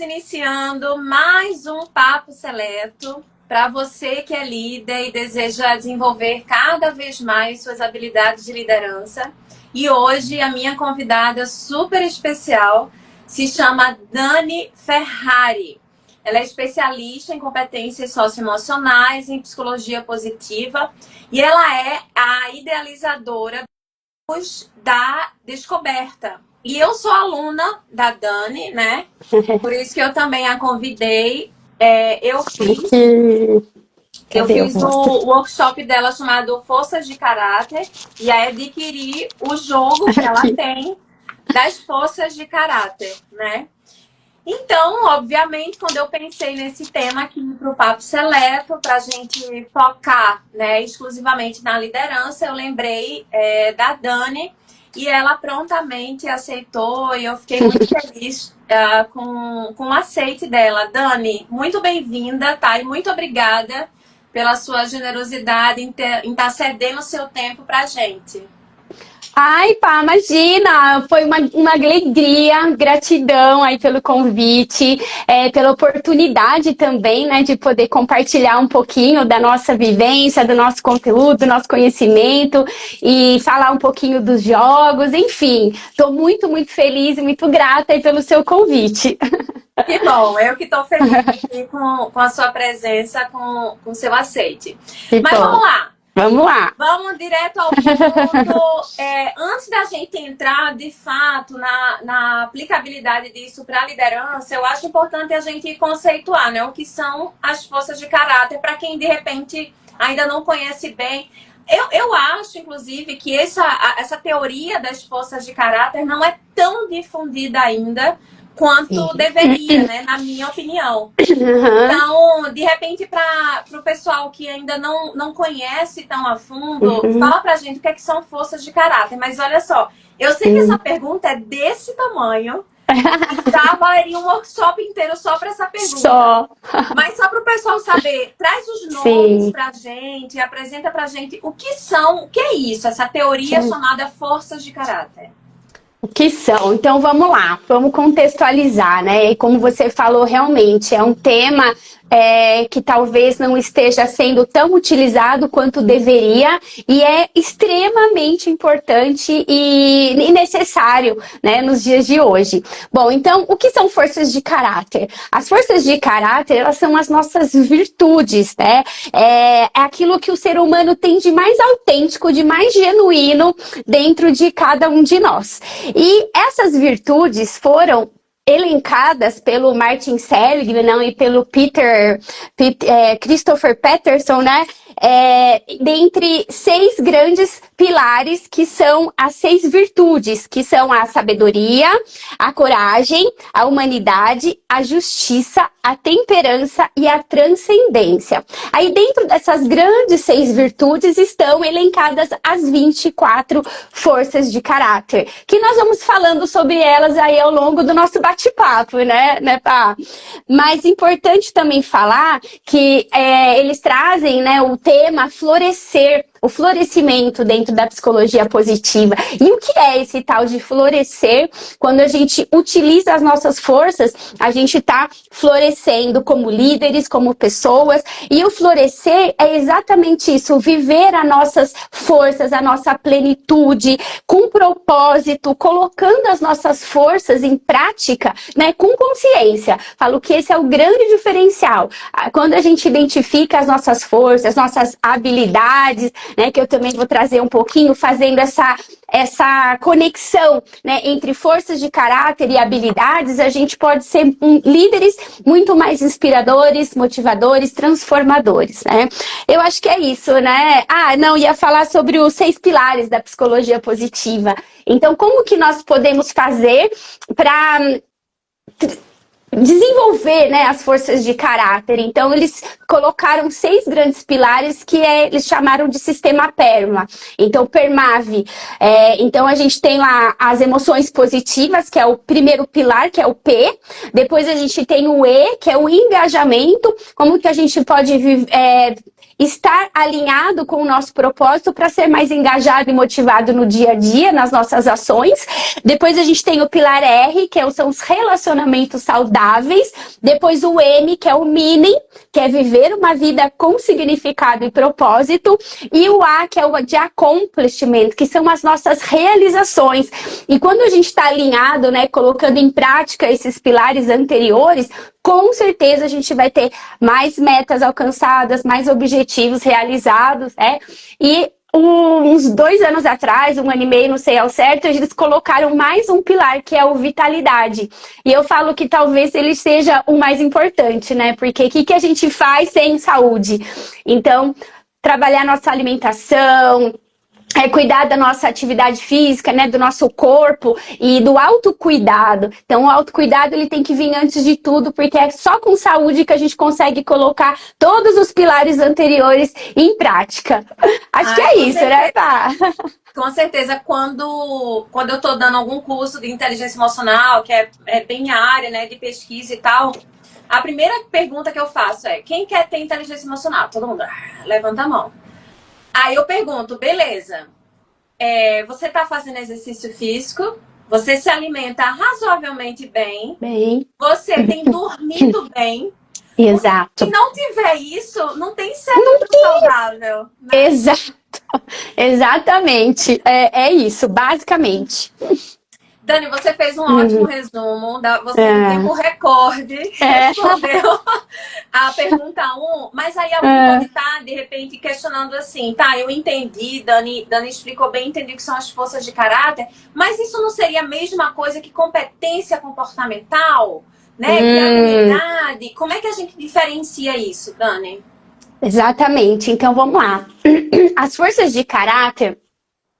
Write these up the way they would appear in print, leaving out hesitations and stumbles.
iniciando mais um Papo Seleto para você que é líder e deseja desenvolver cada vez mais suas habilidades de liderança. E hoje a minha convidada super especial se chama Dani Ferrari. Ela é especialista em competências socioemocionais, em psicologia positiva, e ela é a idealizadora da Descoberta. E eu sou aluna da Dani, né? Por isso que eu também a convidei. Eu fiz o workshop dela chamado Forças de Caráter e aí adquiri o jogo que ela tem das forças de caráter, né? Então, obviamente, quando eu pensei nesse tema aqui para o Papo Seleto, para a gente focar, né, exclusivamente na liderança, eu lembrei da Dani e ela prontamente aceitou e eu fiquei muito feliz com o aceite dela. Dani, muito bem-vinda, tá? E muito obrigada pela sua generosidade em estar cedendo o seu tempo para a gente. Ai, pá, imagina, foi uma alegria, gratidão aí pelo convite, pela oportunidade também, né, de poder compartilhar um pouquinho da nossa vivência, do nosso conteúdo, do nosso conhecimento e falar um pouquinho dos jogos, enfim, tô muito, muito feliz e muito grata aí pelo seu convite. Que bom, eu que estou feliz aqui com a sua presença, com o seu aceite. Mas vamos lá. Vamos lá. Vamos direto ao ponto. Antes da gente entrar, de fato, na aplicabilidade disso para a liderança, eu acho importante a gente conceituar, né, o que são as forças de caráter, para quem, de repente, ainda não conhece bem. Eu acho, inclusive, que essa teoria das forças de caráter não é tão difundida ainda quanto deveria, né? Na minha opinião. Então, de repente, para o pessoal que ainda não conhece tão a fundo, fala pra gente o que são forças de caráter. Mas olha só, eu sei que essa pergunta é desse tamanho e valeria um workshop inteiro só para essa pergunta. Mas só para o pessoal saber, traz os nomes pra gente, apresenta pra gente o que é isso, essa teoria chamada forças de caráter. O que são? Então vamos lá, vamos contextualizar, né? E como você falou, realmente é um tema que talvez não esteja sendo tão utilizado quanto deveria e é extremamente importante e necessário, né, nos dias de hoje. Bom, então, o que são forças de caráter? As forças de caráter, elas são as nossas virtudes, né? É aquilo que o ser humano tem de mais autêntico, de mais genuíno dentro de cada um de nós. E essas virtudes foram elencadas pelo Martin Seligman e pelo Christopher Peterson, né? Dentre 6 grandes pilares que são as 6 virtudes, que são a sabedoria, a coragem, a humanidade, a justiça, a temperança e a transcendência. Aí dentro dessas grandes 6 virtudes estão elencadas as 24 forças de caráter, que nós vamos falando sobre elas aí ao longo do nosso bate-papo, né, Pá? Mas importante também falar que eles trazem, né, o tema florescer, o florescimento dentro da psicologia positiva. E o que é esse tal de florescer? Quando a gente utiliza as nossas forças, a gente está florescendo como líderes, como pessoas. E o florescer é exatamente isso, viver as nossas forças, a nossa plenitude, com propósito, colocando as nossas forças em prática, né, com consciência. Falo que esse é o grande diferencial. Quando a gente identifica as nossas forças, nossas habilidades, né, que eu também vou trazer um pouquinho, fazendo essa conexão, né, entre forças de caráter e habilidades, a gente pode ser líderes muito mais inspiradores, motivadores, transformadores, né? Eu acho que é isso, né? Ia falar sobre os 6 pilares da psicologia positiva. Então, como que nós podemos fazer para desenvolver, né, as forças de caráter? Então, eles colocaram 6 grandes pilares que eles chamaram de sistema PERMA. Então, PERMAV. Então, a gente tem lá as emoções positivas, que é o primeiro pilar, que é o P. Depois, a gente tem o E, que é o engajamento. Como que a gente pode estar alinhado com o nosso propósito para ser mais engajado e motivado no dia a dia, nas nossas ações. Depois a gente tem o pilar R, que são os relacionamentos saudáveis. Depois o M, que é o meaning, que é viver uma vida com significado e propósito. E o A, que é o de accomplishment, que são as nossas realizações. E quando a gente está alinhado, né, colocando em prática esses pilares anteriores, com certeza a gente vai ter mais metas alcançadas, mais objetivos realizados, né? E uns 2 anos atrás, 1 ano e meio, não sei ao certo, eles colocaram mais um pilar, que é o vitalidade. E eu falo que talvez ele seja o mais importante, né? Porque o que a gente faz sem saúde? Então, trabalhar nossa alimentação, cuidar da nossa atividade física, né, do nosso corpo e do autocuidado. Então, o autocuidado ele tem que vir antes de tudo, porque é só com saúde que a gente consegue colocar todos os pilares anteriores em prática. Acho que é isso, certeza. Né, Pá? Com certeza, quando eu estou dando algum curso de inteligência emocional, que é bem minha área, né, de pesquisa e tal, a primeira pergunta que eu faço é: quem quer ter inteligência emocional? Todo mundo levanta a mão. Aí eu pergunto, beleza, você está fazendo exercício físico, você se alimenta razoavelmente bem, você tem dormido bem. Exato. Se não tiver isso, não tem cérebro saudável. Né? Exato. Exatamente. É isso, basicamente. Dani, você fez um ótimo resumo. Você em tempo recorde respondeu a pergunta 1. Mas aí alguém pode estar, de repente, questionando assim: tá, eu entendi, Dani explicou bem, entendi que são as forças de caráter, mas isso não seria a mesma coisa que competência comportamental? Né? Criatividade? Como é que a gente diferencia isso, Dani? Exatamente. Então, vamos lá. As forças de caráter,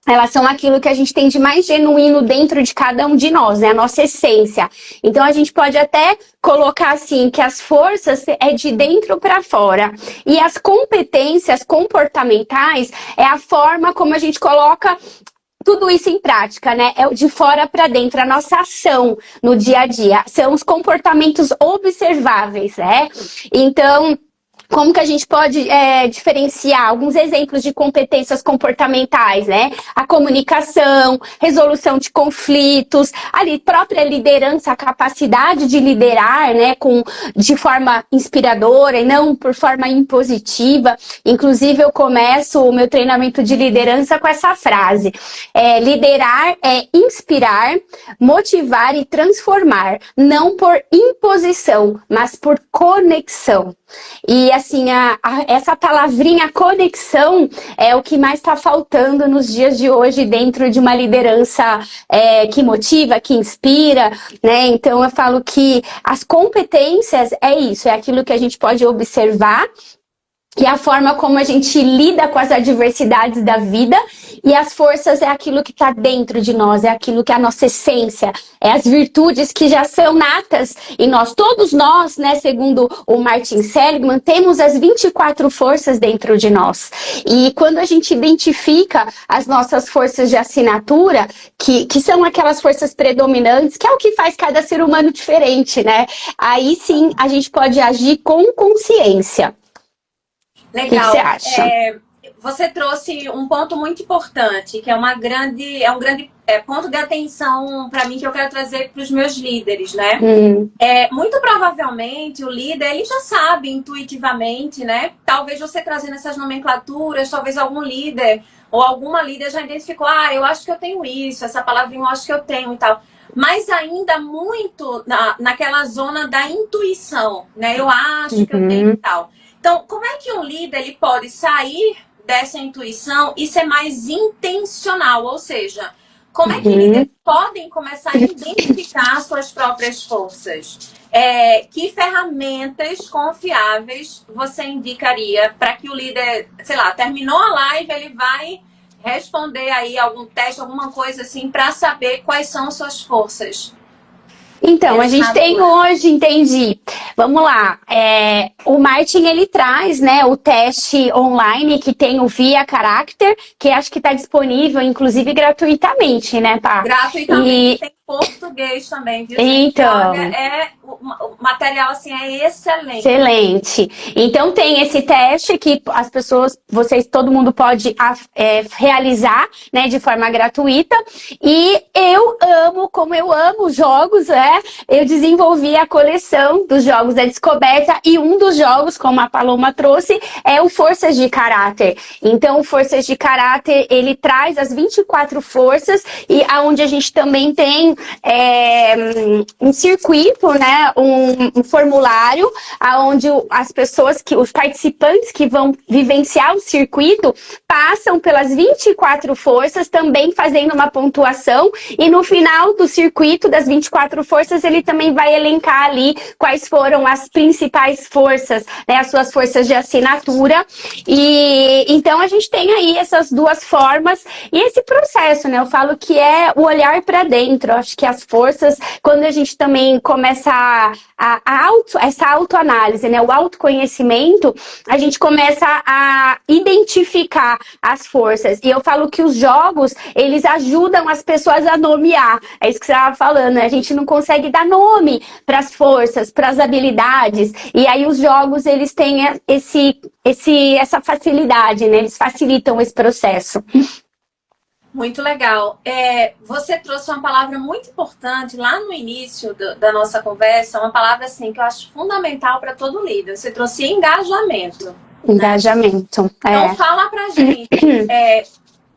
elas são aquilo que a gente tem de mais genuíno dentro de cada um de nós, né? A nossa essência. Então, a gente pode até colocar assim, que as forças é de dentro para fora. E as competências comportamentais é a forma como a gente coloca tudo isso em prática, né? É de fora para dentro, a nossa ação no dia a dia. São os comportamentos observáveis, né? Então, como que a gente pode diferenciar alguns exemplos de competências comportamentais, né? A comunicação, resolução de conflitos, a própria liderança, a capacidade de liderar, né? De forma inspiradora e não por forma impositiva. Inclusive, eu começo o meu treinamento de liderança com essa frase. Liderar é inspirar, motivar e transformar. Não por imposição, mas por conexão. E assim, essa palavrinha conexão é o que mais está faltando nos dias de hoje dentro de uma liderança que motiva, que inspira, né? Então eu falo que as competências é isso, é aquilo que a gente pode observar, que é a forma como a gente lida com as adversidades da vida, e as forças é aquilo que está dentro de nós, é aquilo que é a nossa essência, é as virtudes que já são natas em nós. Todos nós, né, segundo o Martin Seligman, temos as 24 forças dentro de nós. E quando a gente identifica as nossas forças de assinatura, que são aquelas forças predominantes, que é o que faz cada ser humano diferente, né? Aí sim a gente pode agir com consciência. Legal. O que você acha? Você trouxe um ponto muito importante, que é um grande ponto de atenção para mim, que eu quero trazer para os meus líderes, né? Muito provavelmente o líder, ele já sabe intuitivamente, né? Talvez você trazendo essas nomenclaturas, talvez algum líder ou alguma líder já identificou: eu acho que eu tenho isso, essa palavrinha eu acho que eu tenho e tal. Mas ainda muito naquela zona da intuição, né? Eu acho que eu tenho e tal. Então, como é que um líder ele pode sair dessa intuição e ser mais intencional? Ou seja, como é que líderes podem começar a identificar suas próprias forças? Que ferramentas confiáveis você indicaria para que o líder, sei lá, terminou a live, ele vai responder aí algum teste, alguma coisa assim, para saber quais são suas forças? Então, a gente tem hoje, entendi. Vamos lá. O Martin, ele traz, né, o teste online que tem o Via Character, que acho que está disponível, inclusive, gratuitamente, né, Pá? Gratuitamente, tem português também, viu? Então... Olha, o material material assim é excelente. Excelente. Então tem esse teste que as pessoas, todo mundo pode realizar, né, de forma gratuita. E como eu amo jogos, eu desenvolvi a coleção dos jogos da Descoberta e um dos jogos, como a Paloma trouxe, é o Forças de Caráter. Então o Forças de Caráter, ele traz as 24 forças e aonde a gente também tem um circuito, né, um formulário onde as pessoas, os participantes que vão vivenciar o circuito passam pelas 24 forças, também fazendo uma pontuação, e no final do circuito das 24 forças, ele também vai elencar ali quais foram as principais forças, né, as suas forças de assinatura. E então a gente tem aí essas duas formas e esse processo, né, eu falo que é o olhar para dentro. Eu acho que as forças, quando a gente também começa essa autoanálise, né, o autoconhecimento, a gente começa a identificar as forças. E eu falo que os jogos, eles ajudam as pessoas a nomear. É isso que você estava falando, né? A gente não consegue dar nome para as forças, para as habilidades. E aí os jogos, eles têm essa facilidade, né? Eles facilitam esse processo. Muito legal. Você trouxe uma palavra muito importante lá no início da nossa conversa, uma palavra assim que eu acho fundamental para todo líder. Você trouxe engajamento. Engajamento. Né? Então fala pra gente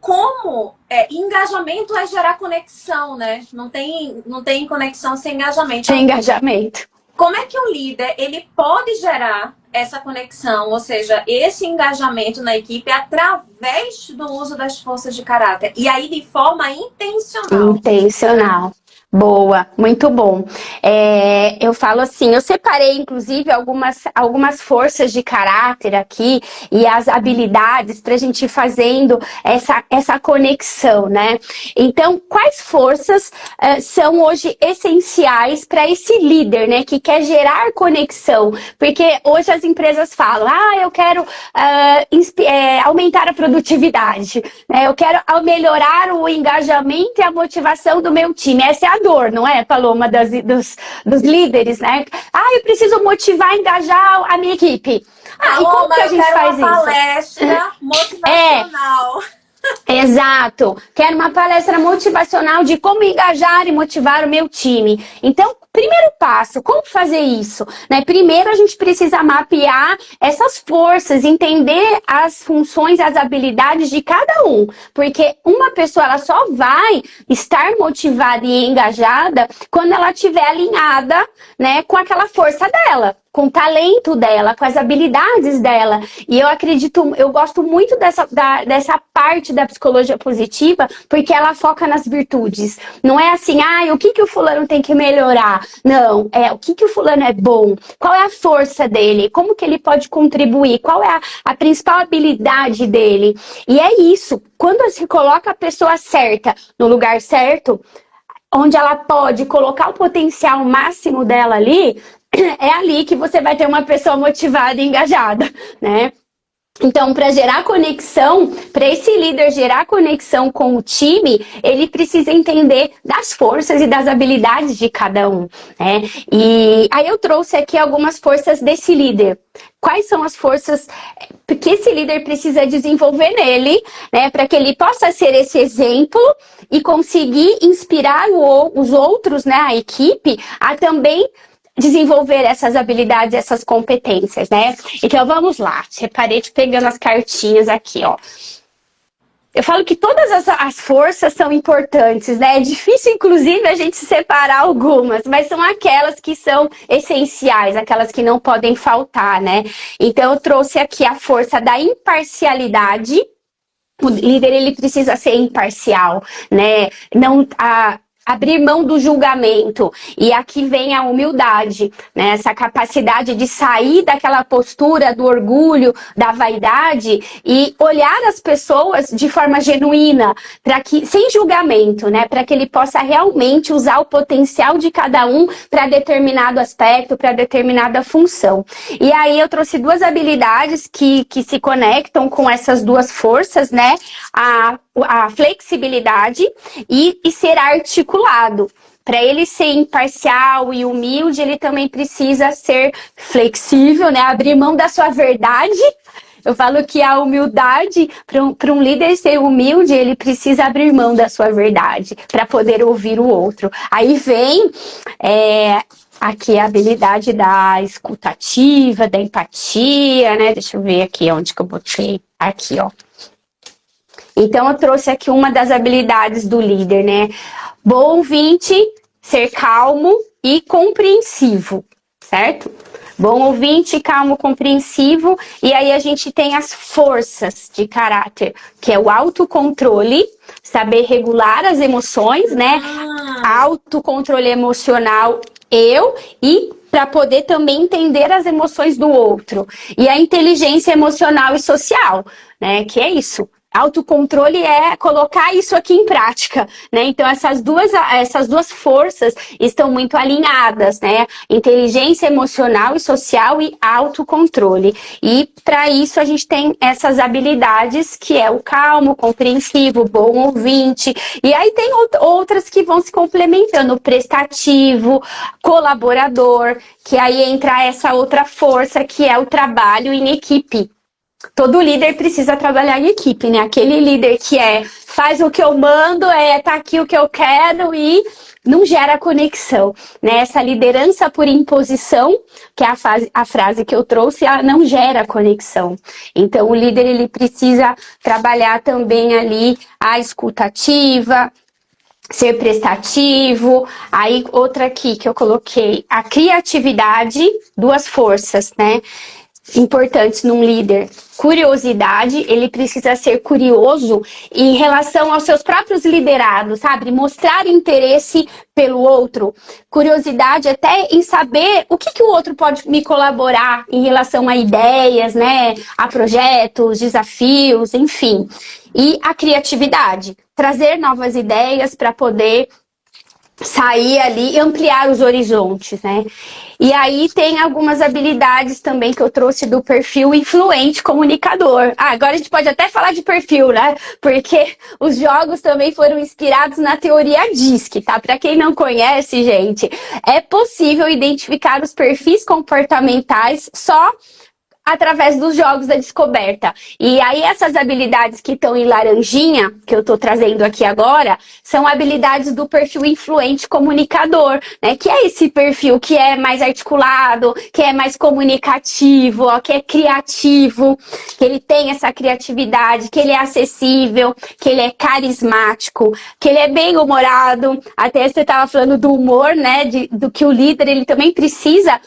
como engajamento é gerar conexão, né? Não tem conexão sem engajamento. Sem engajamento. Como é que o líder ele pode gerar essa conexão, ou seja, esse engajamento na equipe através do uso das forças de caráter? E aí de forma intencional. Intencional. Boa, muito bom. Eu falo assim, eu separei inclusive algumas forças de caráter aqui e as habilidades para a gente ir fazendo essa conexão, né? Então, quais forças são hoje essenciais para esse líder, né? Que quer gerar conexão? Porque hoje as empresas falam, eu quero aumentar a produtividade, né? Eu quero melhorar o engajamento e a motivação do meu time. Essa é a dor, não é, Paloma, dos líderes, né? Eu preciso motivar, engajar a minha equipe. E como que a gente faz isso? Palestra motivacional. Exato. Quero uma palestra motivacional de como engajar e motivar o meu time. Então, primeiro passo, como fazer isso? Né? Primeiro, a gente precisa mapear essas forças, entender as funções, as habilidades de cada um. Porque uma pessoa ela só vai estar motivada e engajada quando ela estiver alinhada, né, com aquela força dela, com o talento dela, com as habilidades dela. E eu gosto muito dessa parte da psicologia positiva, porque ela foca nas virtudes. Não é assim, o que o fulano tem que melhorar? Não, o que o fulano é bom? Qual é a força dele? Como que ele pode contribuir? Qual é a principal habilidade dele? E é isso, quando se coloca a pessoa certa no lugar certo, onde ela pode colocar o potencial máximo dela ali, é ali que você vai ter uma pessoa motivada e engajada, né? Então, para gerar conexão, para esse líder gerar conexão com o time, ele precisa entender das forças e das habilidades de cada um, né? E aí eu trouxe aqui algumas forças desse líder. Quais são as forças que esse líder precisa desenvolver nele, né? Para que ele possa ser esse exemplo e conseguir inspirar os outros, né? A equipe, a também desenvolver essas habilidades, essas competências, né? Então, vamos lá. Separei pegando as cartinhas aqui, ó. Eu falo que todas as forças são importantes, né? É difícil, inclusive, a gente separar algumas, mas são aquelas que são essenciais, aquelas que não podem faltar, né? Então, eu trouxe aqui a força da imparcialidade. O líder, ele precisa ser imparcial, né? Não abrir mão do julgamento. E aqui vem a humildade, né? Essa capacidade de sair daquela postura do orgulho, da vaidade e olhar as pessoas de forma genuína, sem julgamento, né? Para que ele possa realmente usar o potencial de cada um para determinado aspecto, para determinada função. E aí eu trouxe duas habilidades que se conectam com essas duas forças, né? A flexibilidade e ser articulado. para ele ser imparcial e humilde, ele também precisa ser flexível, né? Abrir mão da sua verdade. Eu falo que a humildade, para um líder ser humilde, ele precisa abrir mão da sua verdade para poder ouvir o outro. Aí vem aqui a habilidade da escutativa, da empatia, né? Deixa eu ver aqui onde que eu botei. Aqui, ó. Então, eu trouxe aqui uma das habilidades do líder, né? Bom ouvinte, ser calmo e compreensivo, certo? Bom ouvinte, calmo, compreensivo. E aí a gente tem as forças de caráter, que é o autocontrole, saber regular as emoções, né? Autocontrole emocional, e para poder também entender as emoções do outro. E a inteligência emocional e social, né? Que é isso. Autocontrole é colocar isso aqui em prática, né? Então, essas duas forças estão muito alinhadas, né? Inteligência emocional e social e autocontrole. E, para isso, a gente tem essas habilidades, que é o calmo, compreensivo, bom ouvinte. E aí tem outras que vão se complementando, prestativo, colaborador, que aí entra essa outra força, que é o trabalho em equipe. Todo líder precisa trabalhar em equipe, né? Aquele líder que faz o que eu mando, tá aqui o que eu quero e não gera conexão, né? Essa liderança por imposição, que é a frase que eu trouxe, ela não gera conexão. Então, o líder, ele precisa trabalhar também ali a escutativa, ser prestativo. Aí, outra aqui que eu coloquei, a criatividade, duas forças, né? Importantes num líder. Curiosidade, ele precisa ser curioso em relação aos seus próprios liderados, sabe? Mostrar interesse pelo outro. Curiosidade até em saber o que o outro pode me colaborar em relação a ideias, né? A projetos, desafios, enfim. E a criatividade, trazer novas ideias para poder sair ali e ampliar os horizontes, né? E aí tem algumas habilidades também que eu trouxe do perfil influente comunicador. Agora a gente pode até falar de perfil, né? Porque os jogos também foram inspirados na teoria DISC, tá? Para quem não conhece, gente, é possível identificar os perfis comportamentais só através dos jogos da descoberta. E aí essas habilidades que estão em laranjinha, que eu estou trazendo aqui agora, são habilidades do perfil influente comunicador, né? Que é esse perfil que é mais articulado, que é mais comunicativo, ó, que é criativo, que ele tem essa criatividade, que ele é acessível, que ele é carismático, que ele é bem-humorado. Até você estava falando do humor, né? Do que o líder, ele também precisa,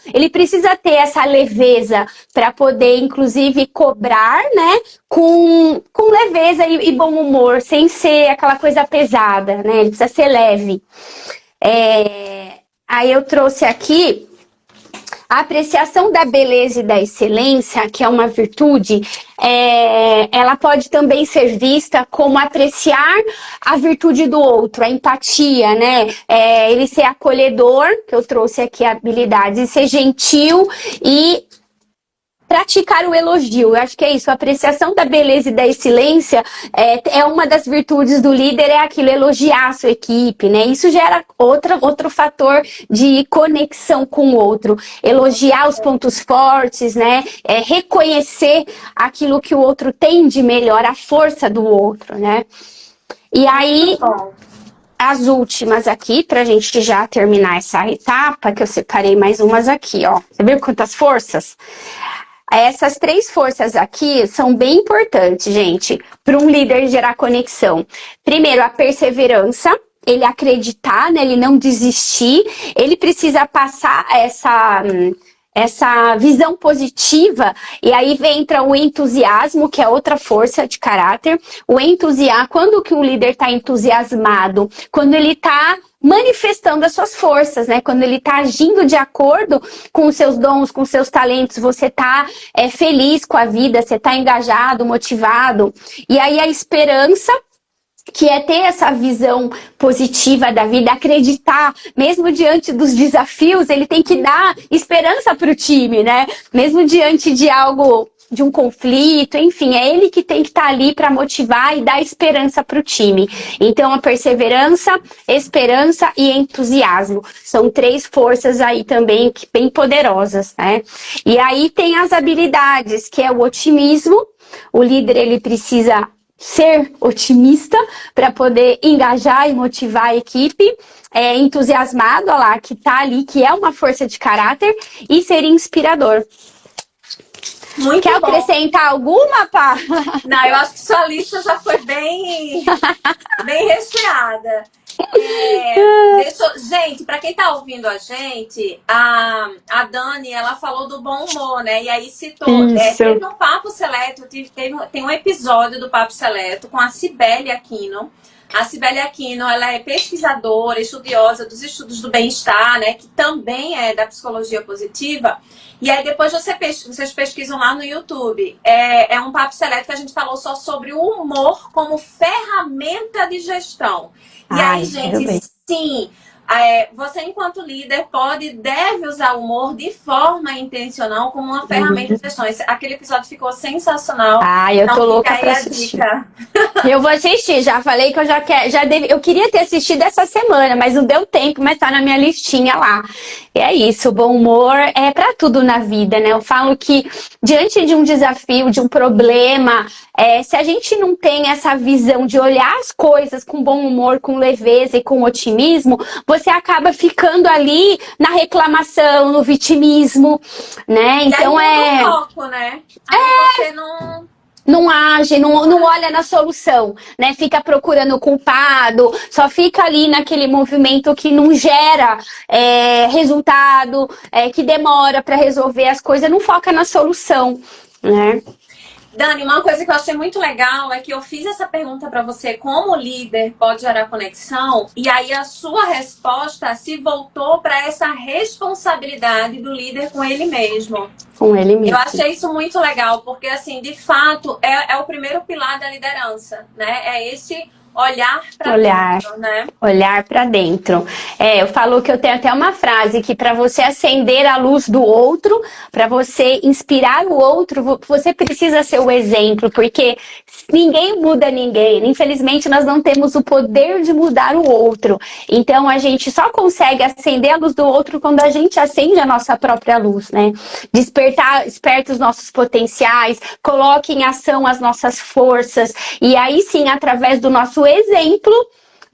ter essa leveza para poder, inclusive, cobrar, né, com leveza e bom humor, sem ser aquela coisa pesada, né, ele precisa ser leve. Aí eu trouxe aqui a apreciação da beleza e da excelência, que é uma virtude, ela pode também ser vista como apreciar a virtude do outro, a empatia, né? Ele ser acolhedor, que eu trouxe aqui habilidades, e ser gentil e praticar o elogio. Eu acho que é isso, a apreciação da beleza e da excelência é uma das virtudes do líder, é aquilo, elogiar a sua equipe, né? Isso gera outro fator de conexão com o outro. Elogiar os pontos fortes, né? Reconhecer aquilo que o outro tem de melhor, a força do outro, né? E aí, as últimas aqui, pra gente já terminar essa etapa, que eu separei mais umas aqui, ó. Você viu quantas forças? Essas 3 forças aqui são bem importantes, gente, para um líder gerar conexão. Primeiro, a perseverança, ele acreditar, né, ele não desistir, ele precisa passar essa visão positiva, e aí entra o entusiasmo, que é outra força de caráter. O entusiasmo, quando que o líder está entusiasmado? Quando ele está manifestando as suas forças, né? Quando ele está agindo de acordo com os seus dons, com os seus talentos, você está feliz com a vida, você está engajado, motivado. E aí a esperança, que é ter essa visão positiva da vida, acreditar, mesmo diante dos desafios, ele tem que dar esperança para o time, né? Mesmo diante de algo de um conflito, enfim, é ele que tem que estar ali para motivar e dar esperança para o time. Então, a perseverança, esperança e entusiasmo são 3 forças aí também bem poderosas, né? E aí tem as habilidades, que é o otimismo. O líder, ele precisa ser otimista para poder engajar e motivar a equipe, entusiasmado, olha lá, que tá ali, que é uma força de caráter, e ser inspirador. Muito Quer bom. acrescentar alguma, Pá? Não, eu acho que sua lista já foi bem recheada. Gente, para quem tá ouvindo a gente, a Dani, ela falou do bom humor, né? E aí citou, teve um Papo Seleto, tem um episódio do Papo Seleto com a Cibele Aquino. A Cibele Aquino, ela é pesquisadora, estudiosa dos estudos do bem-estar, né? Que também é da psicologia positiva. E aí depois vocês pesquisam lá no YouTube. É um Papo Seleto que a gente falou só sobre o humor como ferramenta de gestão. E aí, gente, sim, você enquanto líder deve usar o humor de forma intencional como uma ferramenta de gestão. Aquele episódio ficou sensacional. Eu tô louca pra assistir. Eu vou assistir, já falei que eu queria ter assistido essa semana, mas não deu tempo, mas tá na minha listinha lá. E é isso, o bom humor é pra tudo na vida, né? Eu falo que diante de um desafio, de um problema, se a gente não tem essa visão de olhar as coisas com bom humor, com leveza e com otimismo, você acaba ficando ali na reclamação, no vitimismo, né? Então é foco, né? Aí você não age, não olha na solução, né? Fica procurando o culpado, só fica ali naquele movimento que não gera resultado, que demora para resolver as coisas, não foca na solução, né? Dani, uma coisa que eu achei muito legal é que eu fiz essa pergunta para você, como líder pode gerar conexão, e aí a sua resposta se voltou para essa responsabilidade do líder com ele mesmo. Com ele mesmo. Eu achei isso muito legal, porque assim, de fato, é o primeiro pilar da liderança, né? É esse olhar para dentro, né? Olhar para dentro. Eu falo que eu tenho até uma frase que para você acender a luz do outro, para você inspirar o outro, você precisa ser o exemplo, porque ninguém muda ninguém. Infelizmente, nós não temos o poder de mudar o outro. Então, a gente só consegue acender a luz do outro quando a gente acende a nossa própria luz, né? Desperta os nossos potenciais, coloque em ação as nossas forças, e aí sim, através do nosso exemplo,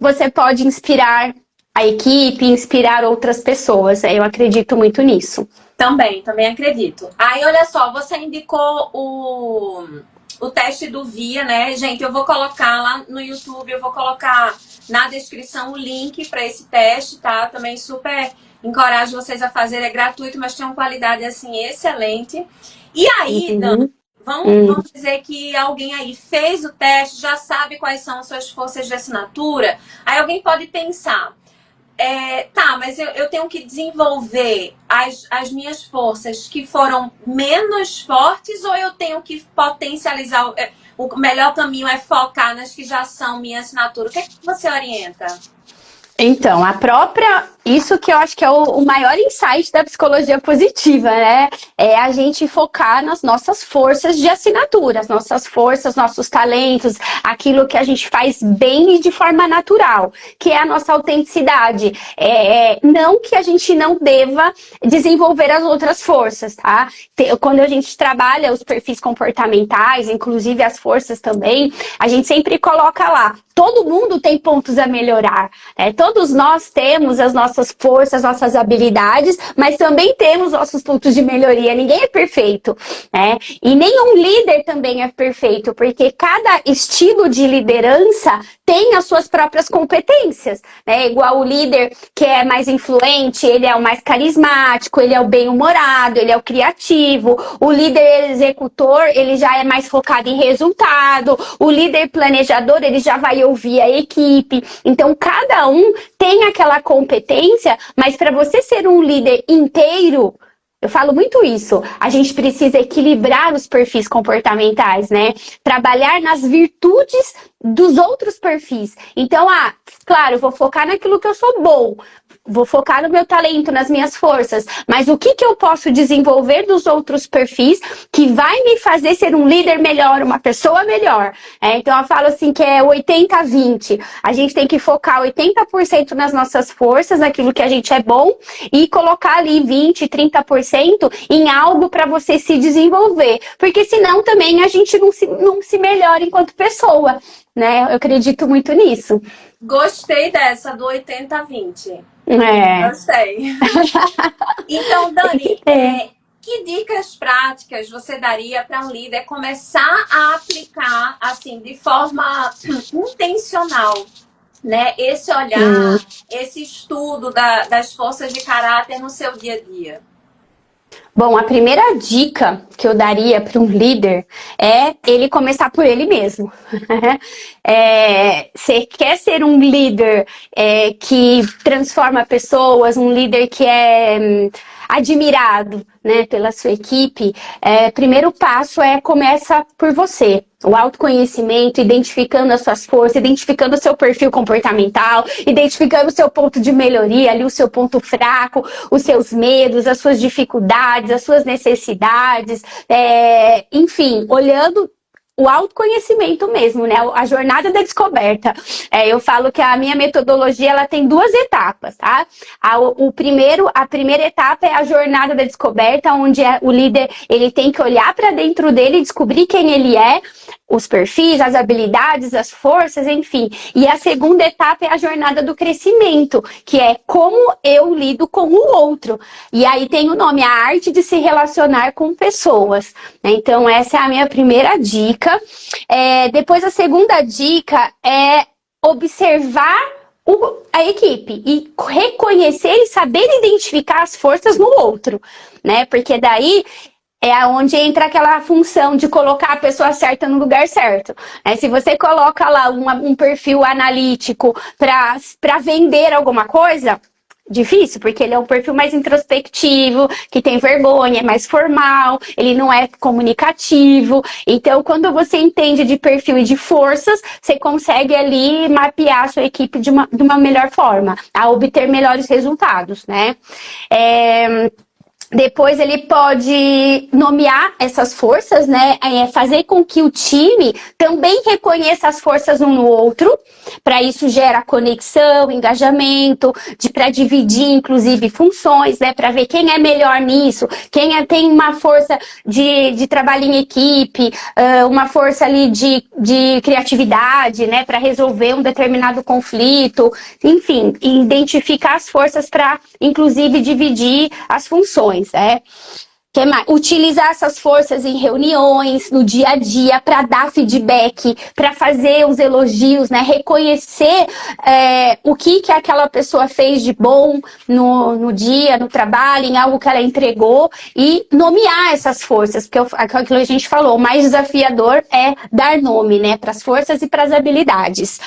você pode inspirar a equipe, inspirar outras pessoas. Eu acredito muito nisso. Também acredito. Aí, olha só, você indicou o teste do VIA, né? Gente, eu vou colocar lá no YouTube, eu vou colocar na descrição o link para esse teste, tá? Também super encorajo vocês a fazerem, é gratuito, mas tem uma qualidade, assim, excelente. E aí, Dani, vamos dizer que alguém aí fez o teste, já sabe quais são as suas forças de assinatura. Aí alguém pode pensar, mas eu tenho que desenvolver as minhas forças que foram menos fortes, ou eu tenho que potencializar? O melhor caminho é focar nas que já são minha assinatura. O que é que você orienta? Então, isso que eu acho que é o maior insight da psicologia positiva, né? É a gente focar nas nossas forças de assinatura, as nossas forças, nossos talentos, aquilo que a gente faz bem e de forma natural, que é a nossa autenticidade. Não que a gente não deva desenvolver as outras forças, tá? Quando a gente trabalha os perfis comportamentais, inclusive as forças também, a gente sempre coloca lá, todo mundo tem pontos a melhorar, né? Todos nós temos as nossas forças, nossas habilidades, mas também temos nossos pontos de melhoria. Ninguém é perfeito, né? E nenhum líder também é perfeito, porque cada estilo de liderança tem as suas próprias competências, né? Igual o líder que é mais influente, ele é o mais carismático, ele é o bem-humorado, ele é o criativo. O líder executor, ele já é mais focado em resultado. O líder planejador, ele já vai ouvir a equipe. Então, cada um tem aquela competência, mas para você ser um líder inteiro, eu falo muito isso, a gente precisa equilibrar os perfis comportamentais, né? Trabalhar nas virtudes dos outros perfis. Então, claro, eu vou focar naquilo que eu sou bom. vou focar no meu talento, nas minhas forças, mas o que eu posso desenvolver dos outros perfis que vai me fazer ser um líder melhor, uma pessoa melhor. Então eu falo assim que é 80-20. A gente tem que focar 80% nas nossas forças, naquilo que a gente é bom, e colocar ali 20, 30% em algo para você se desenvolver. Porque senão também a gente não se melhora enquanto pessoa, né? Eu acredito muito nisso. Gostei dessa do 80-20. É. Gostei. Então, Dani, que dicas práticas você daria para um líder começar a aplicar assim de forma intencional, né? Esse olhar, esse estudo das forças de caráter no seu dia a dia? Bom, a primeira dica que eu daria para um líder é ele começar por ele mesmo. Você quer ser um líder que transforma pessoas, um líder que é admirado, né, pela sua equipe, primeiro passo começa por você. O autoconhecimento, identificando as suas forças, identificando o seu perfil comportamental, identificando o seu ponto de melhoria, ali o seu ponto fraco, os seus medos, as suas dificuldades, as suas necessidades, enfim, olhando o autoconhecimento mesmo, né? A jornada da descoberta. Eu falo que a minha metodologia ela tem 2 etapas, tá? A primeira etapa é a jornada da descoberta, onde o líder ele tem que olhar para dentro dele e descobrir quem ele é, os perfis, as habilidades, as forças, enfim. E a segunda etapa é a jornada do crescimento, que é como eu lido com o outro. E aí tem o nome, a arte de se relacionar com pessoas. Então, essa é a minha primeira dica. Depois, a segunda dica é observar a equipe e reconhecer e saber identificar as forças no outro, né? Porque daí é onde entra aquela função de colocar a pessoa certa no lugar certo. Se você coloca lá um perfil analítico para vender alguma coisa, difícil, porque ele é um perfil mais introspectivo, que tem vergonha, é mais formal, ele não é comunicativo. Então, quando você entende de perfil e de forças, você consegue ali mapear a sua equipe de uma melhor forma, a obter melhores resultados, né? Depois ele pode nomear essas forças, né? Fazer com que o time também reconheça as forças um no outro. Para isso gera conexão, engajamento, para dividir, inclusive, funções, né? Para ver quem é melhor nisso, quem tem uma força de trabalho em equipe, uma força ali de criatividade, né? Para resolver um determinado conflito. Enfim, identificar as forças para, inclusive, dividir as funções. Que mais? Utilizar essas forças em reuniões, no dia a dia, para dar feedback, para fazer os elogios, né? Reconhecer o que aquela pessoa fez de bom no dia, no trabalho, em algo que ela entregou, e nomear essas forças, porque aquilo que a gente falou, o mais desafiador é dar nome, né? Para as forças e para as habilidades.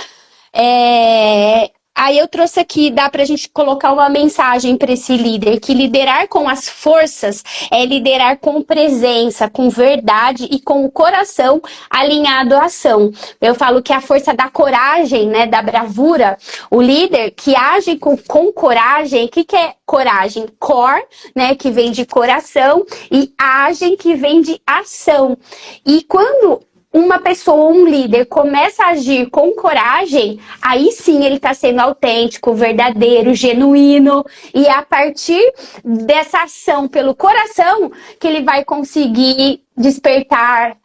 Aí eu trouxe aqui, dá pra gente colocar uma mensagem para esse líder, que liderar com as forças é liderar com presença, com verdade e com o coração alinhado à ação. Eu falo que a força da coragem, né, da bravura, o líder que age com coragem, o que é coragem? Cor, né, que vem de coração, e agem, que vem de ação. E quando uma pessoa, um líder, começa a agir com coragem, aí sim ele está sendo autêntico, verdadeiro, genuíno, e é a partir dessa ação pelo coração que ele vai conseguir despertar,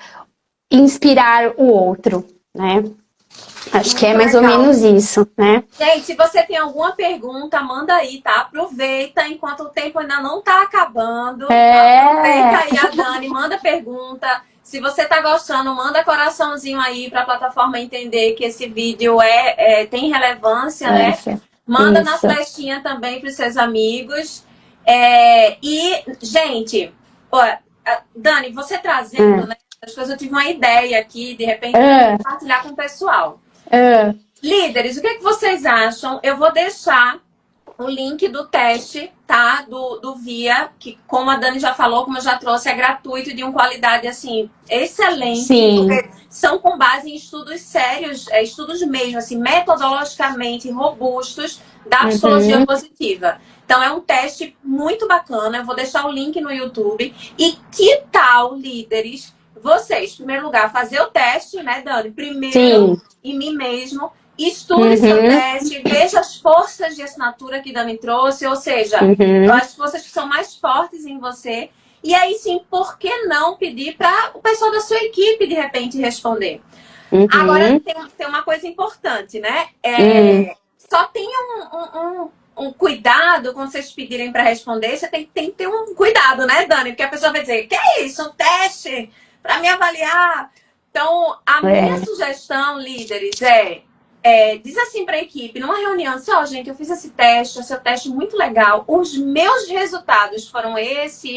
inspirar o outro, né? Acho que é mais ou menos isso, né? Gente, se você tem alguma pergunta, manda aí, tá? Aproveita enquanto o tempo ainda não tá acabando. Aproveita aí a Dani, manda pergunta. Se você tá gostando, manda coraçãozinho aí para a plataforma entender que esse vídeo tem relevância, né? Manda na flechinha também para os seus amigos. E, gente, Dani, você trazendo, né, as coisas, eu tive uma ideia aqui, de repente, compartilhar com o pessoal. Líderes, o que vocês acham? Eu vou deixar o link do teste, tá? Do VIA, que como a Dani já falou, como eu já trouxe, é gratuito e de uma qualidade, assim, excelente, Sim. porque são com base em estudos sérios, estudos mesmo, assim, metodologicamente robustos da psicologia Uhum. positiva. Então, é um teste muito bacana, eu vou deixar o link no YouTube. E que tal, líderes, vocês, em primeiro lugar, fazer o teste, né, Dani? Primeiro, Sim. em mim mesmo, estude seu Uhum. teste, veja as forças de assinatura que Dani trouxe, ou seja, eu Uhum. acho que forças que são mais fortes em você. E aí sim, por que não pedir para o pessoal da sua equipe, de repente, responder? Agora, Uhum. tem uma coisa importante, né? Uhum. Só tenha um cuidado quando vocês pedirem para responder. Você tem que ter um cuidado, né, Dani? Porque a pessoa vai dizer, que é isso? Um teste para me avaliar? Então, a minha É. sugestão, líderes, diz assim para a equipe, numa reunião, assim, ó, gente, eu fiz esse teste muito legal, os meus resultados foram esse,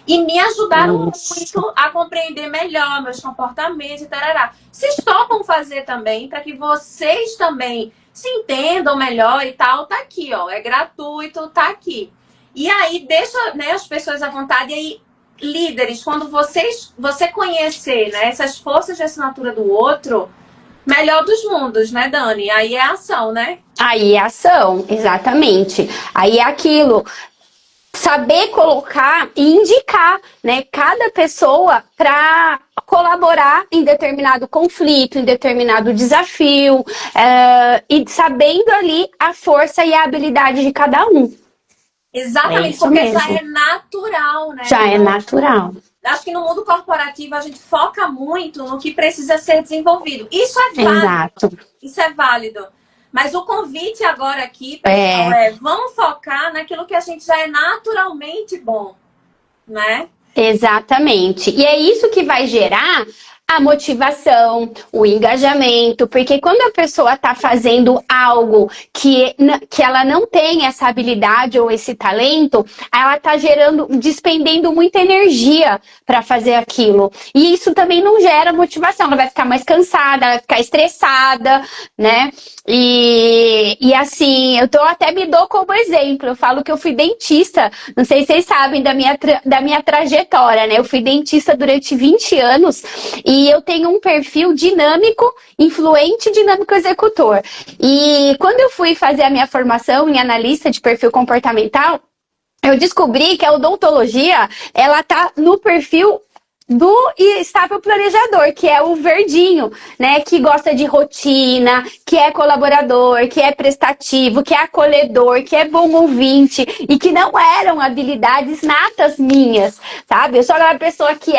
e me ajudaram Isso. muito a compreender melhor meus comportamentos e tarará. Vocês topam fazer também, para que vocês também se entendam melhor e tal, tá aqui, ó, é gratuito, tá aqui. E aí, deixa, né, as pessoas à vontade, e aí, líderes, quando você conhecer, né, essas forças de assinatura do outro, melhor dos mundos, né, Dani? Aí é ação, né? Aí é ação, exatamente. Aí é aquilo, saber colocar e indicar, né, cada pessoa para colaborar em determinado conflito, em determinado desafio, e sabendo ali a força e a habilidade de cada um. É Exatamente, isso porque já mesmo. é natural, né, Já é Dani? natural. Acho que no mundo corporativo a gente foca muito no que precisa ser desenvolvido. Isso é válido, Exato. isso é válido. Mas o convite agora aqui, pessoal, É, vamos focar naquilo que a gente já é naturalmente bom, né? exatamente. E é isso que vai gerar a motivação, o engajamento, porque quando a pessoa está fazendo algo que ela não tem essa habilidade ou esse talento, ela está despendendo muita energia para fazer aquilo. E isso também não gera motivação, ela vai ficar mais cansada, ela vai ficar estressada, né? E assim, até me dou como exemplo, eu falo que eu fui dentista, não sei se vocês sabem da minha trajetória, né? Eu fui dentista durante 20 anos e eu tenho um perfil dinâmico, influente, dinâmico executor. E quando eu fui fazer a minha formação em analista de perfil comportamental, eu descobri que a odontologia, ela tá no perfil do estável planejador, que é o verdinho, né? Que gosta de rotina, que é colaborador, que é prestativo, que é acolhedor, que é bom ouvinte e que não eram habilidades natas minhas, sabe? Eu sou aquela pessoa que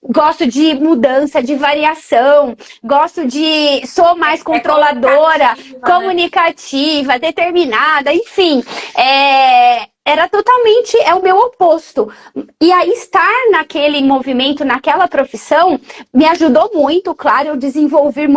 gosto de mudança, de variação, sou mais controladora, comunicativa, né? Determinada, enfim, era totalmente o meu oposto. E aí, estar naquele movimento, naquela profissão, me ajudou muito, claro, eu desenvolvi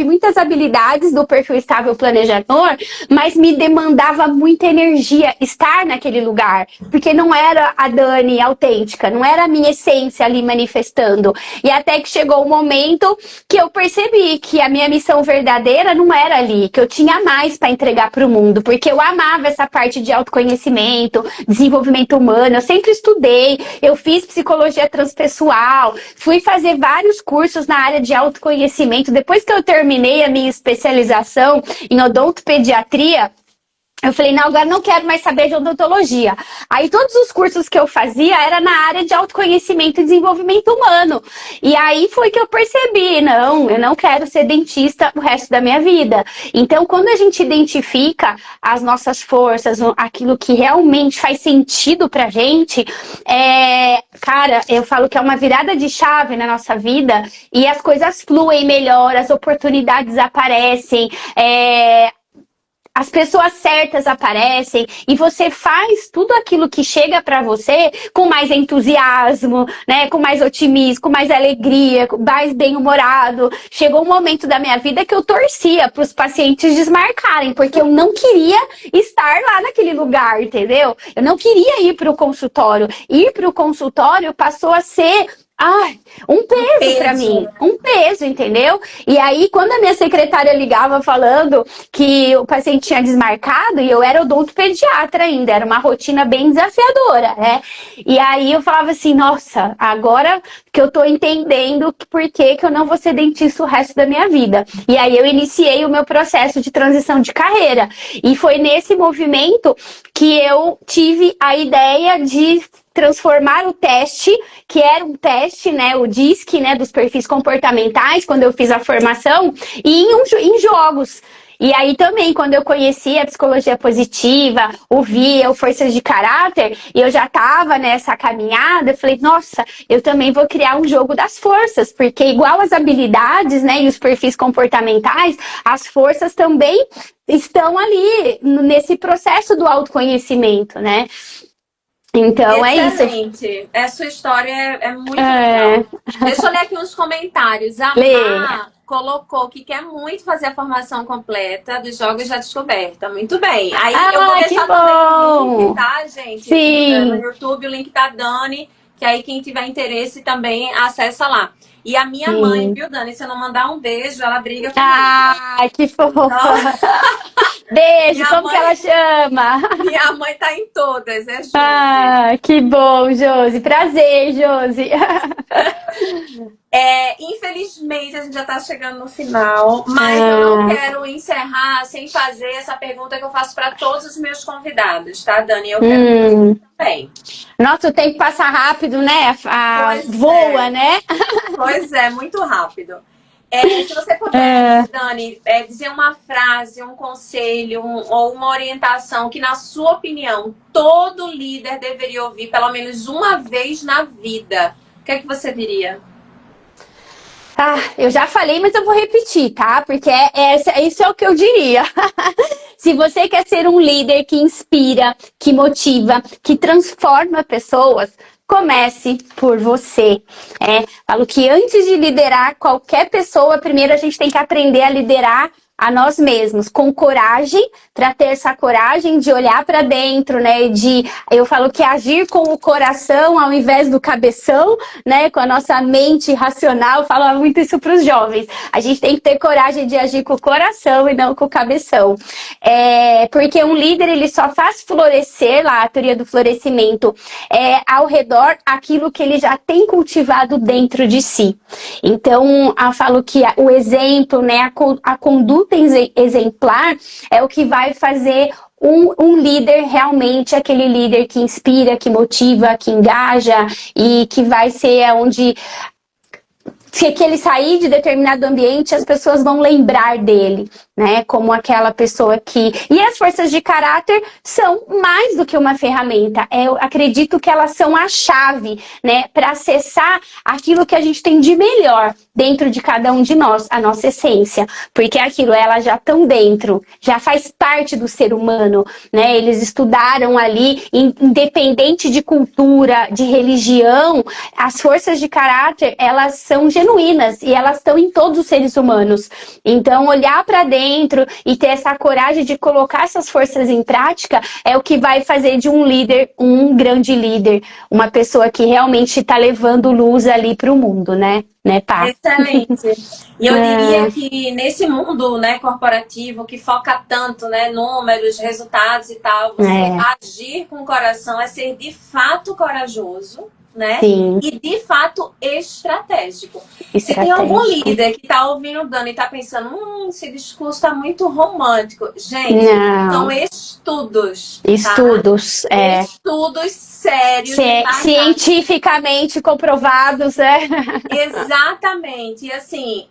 muitas habilidades do perfil estável planejador, mas me demandava muita energia estar naquele lugar, porque não era a Dani autêntica, não era a minha essência ali manifestando. E até que chegou o momento que eu percebi que a minha missão verdadeira não era ali, que eu tinha mais para entregar para o mundo, porque eu amava essa parte de autoconhecimento, desenvolvimento humano, eu sempre estudei, eu fiz psicologia transpessoal, fui fazer vários cursos na área de autoconhecimento. Depois que eu terminei a minha especialização em odontopediatria, eu falei, não, agora não quero mais saber de odontologia. Aí todos os cursos que eu fazia era na área de autoconhecimento e desenvolvimento humano. E aí foi que eu percebi, não, eu não quero ser dentista o resto da minha vida. Então, quando a gente identifica as nossas forças, aquilo que realmente faz sentido pra gente, cara, eu falo que é uma virada de chave na nossa vida e as coisas fluem melhor, as oportunidades aparecem, as pessoas certas aparecem e você faz tudo aquilo que chega para você com mais entusiasmo, né? Com mais otimismo, com mais alegria, mais bem-humorado. Chegou um momento da minha vida que eu torcia para os pacientes desmarcarem, porque eu não queria estar lá naquele lugar, entendeu? Eu não queria ir para o consultório. Ir para o consultório passou a ser Ai, um peso pra mim, um peso, entendeu? E aí, quando a minha secretária ligava falando que o paciente tinha desmarcado, e eu era odontopediatra ainda, era uma rotina bem desafiadora, né? E aí eu falava assim, nossa, agora que eu tô entendendo por que eu não vou ser dentista o resto da minha vida. E aí eu iniciei o meu processo de transição de carreira. E foi nesse movimento que eu tive a ideia de transformar o teste, que era um teste, né, o DISC, né, dos perfis comportamentais, quando eu fiz a formação, em jogos. E aí também, quando eu conheci a psicologia positiva, o VIA, o Forças de Caráter, e eu já estava nessa caminhada, eu falei, nossa, eu também vou criar um jogo das forças, porque igual as habilidades, né, e os perfis comportamentais, as forças também estão ali nesse processo do autoconhecimento, né? Então é isso. Excelente. A sua história é muito legal. Deixa eu ler aqui uns comentários. A Má colocou que quer muito fazer a formação completa dos Jogos da Descoberta. Muito bem. Aí eu vou deixar também o link, tá, gente? Sim. No YouTube, o link da Dani, que aí quem tiver interesse também acessa lá. E a minha mãe, viu, Dani? Se eu não mandar um beijo, ela briga comigo. Ah, que fofa. Beijo, como que ela chama? Minha mãe tá em todas, é Josi. Ah, que bom, Josi. Prazer, Josi. Infelizmente, a gente já tá chegando no final, mas eu não quero encerrar sem fazer essa pergunta que eu faço para todos os meus convidados, tá, Dani? Eu quero também. Nossa, o tempo passa rápido, né? Voa, né? Pois é, muito rápido. Se você puder, Dani, dizer uma frase, um conselho ou uma orientação que, na sua opinião, todo líder deveria ouvir pelo menos uma vez na vida, o que é que você diria? Eu já falei, mas eu vou repetir, tá? Porque isso é o que eu diria. Se você quer ser um líder que inspira, que motiva, que transforma pessoas, comece por você. Falo que antes de liderar qualquer pessoa, primeiro a gente tem que aprender a liderar a nós mesmos, com coragem, para ter essa coragem de olhar para dentro, né? Eu falo que agir com o coração ao invés do cabeção, né? Com a nossa mente racional, eu falo muito isso para os jovens. A gente tem que ter coragem de agir com o coração e não com o cabeção. Porque um líder, ele só faz florescer, lá a teoria do florescimento, ao redor aquilo que ele já tem cultivado dentro de si. Então, eu falo que o exemplo, né? A conduta exemplar é o que vai fazer um líder realmente aquele líder que inspira, que motiva, que engaja e que vai ser onde se ele sair de determinado ambiente, as pessoas vão lembrar dele, né? Como aquela pessoa que... E as forças de caráter são mais do que uma ferramenta. Eu acredito que elas são a chave, né? Para acessar aquilo que a gente tem de melhor dentro de cada um de nós, a nossa essência. Porque aquilo, elas já estão dentro, já faz parte do ser humano, né? Eles estudaram ali, independente de cultura, de religião, as forças de caráter, elas são genuínas e elas estão em todos os seres humanos. Então, olhar para dentro e ter essa coragem de colocar essas forças em prática é o que vai fazer de um líder um grande líder, uma pessoa que realmente está levando luz ali para o mundo, né, Pá? Excelente. E eu diria que nesse mundo, né, corporativo que foca tanto, né, números, resultados e tal, você agir com o coração é ser de fato corajoso, né? Sim. E de fato estratégico. Se tem algum líder que tá ouvindo o Dani e tá pensando, esse discurso tá muito romântico. Gente, são estudos. Estudos, tá? Estudos sérios. Cientificamente comprovados, Exatamente. E assim,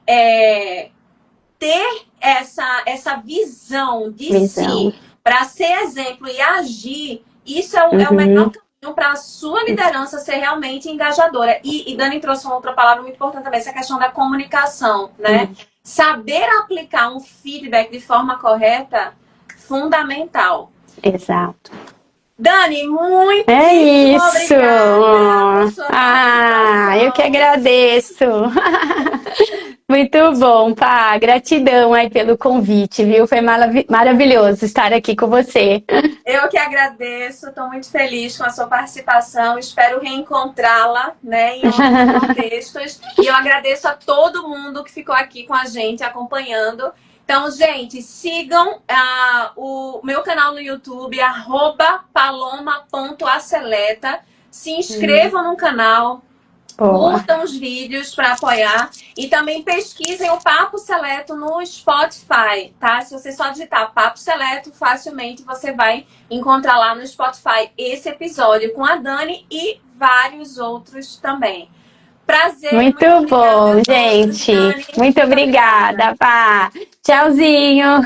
ter essa visão de si para ser exemplo e agir, isso é o melhor caminho para a sua liderança ser realmente engajadora. E Dani trouxe uma outra palavra muito importante também, essa questão da comunicação, né? Saber aplicar um feedback de forma correta, fundamental. Exato. Dani, muito isso. Obrigada. Eu que agradeço. Muito bom, Pá. Gratidão aí pelo convite, viu? Foi maravilhoso estar aqui com você. Eu que agradeço, estou muito feliz com a sua participação, espero reencontrá-la, né, em outros contextos. E eu agradeço a todo mundo que ficou aqui com a gente acompanhando. Então, gente, sigam o meu canal no YouTube, @paloma.aceleta. Se inscrevam no canal, Boa. curtam os vídeos para apoiar e também pesquisem o Papo Seleto no Spotify, tá? Se você só digitar Papo Seleto, facilmente você vai encontrar lá no Spotify esse episódio com a Dani e vários outros também. Prazer. Muito bom, gente. Dani. Muito obrigada, Pá. Tchauzinho.